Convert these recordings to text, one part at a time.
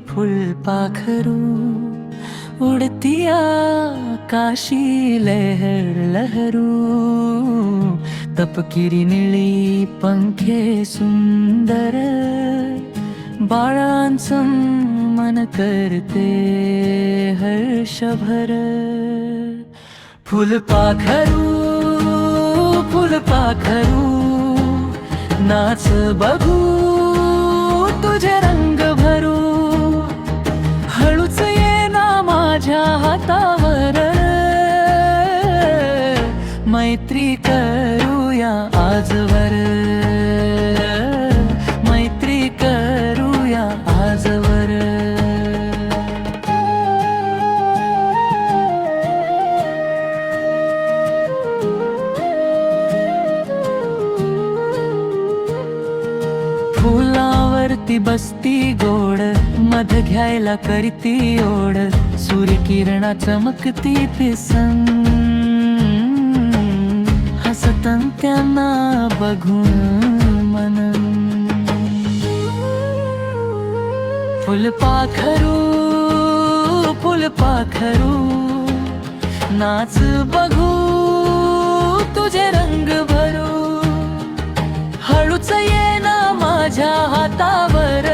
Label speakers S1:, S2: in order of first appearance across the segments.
S1: फुलपाखरू उडती आकाशी लहर लहरू तपकिरी निळी पंखे सुंदर बाळांचं मन करते हर्षभर फुलपाखरू फुलपाखरू नाच बघू तुझे रंग भरू हळूच ये ना माझ्या हातावर मैत्री करूया आजवर मैत्री करूया आजवर फुलावरती बसती गोड मध घ्यायला करती ओढ सूर्यकिरणा चमकती पिसन हसतन त्यांना बघून मन फुलपाखरू फुलपाखरू नाच बघू तुझे रंग भरू हळूच ये ना माझ्या हातावर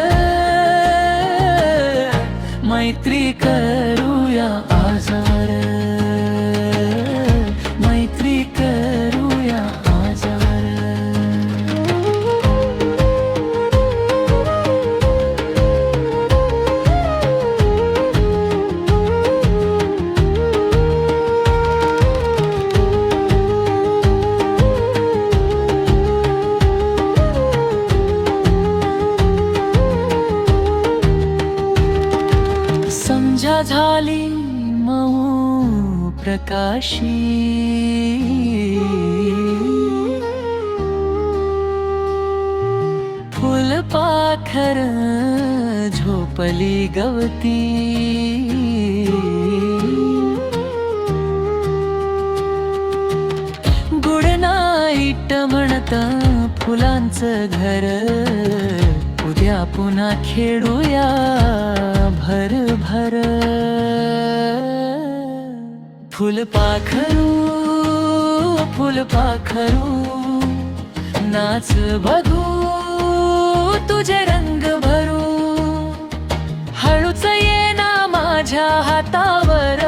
S1: मैत्री करूया आजवर मैत्री करूया आजवर संध्या झाली मऊ प्रकाशी फुलपाखर झोपली गवती गुड नाईट म्हणत फुलांचं घर उद्या पुन्हा खेळूया भर भर फुलपाखरू फुलपाखरू नाच बघू तुझे रंग भरू हळूच ये ना माझ्या हातावर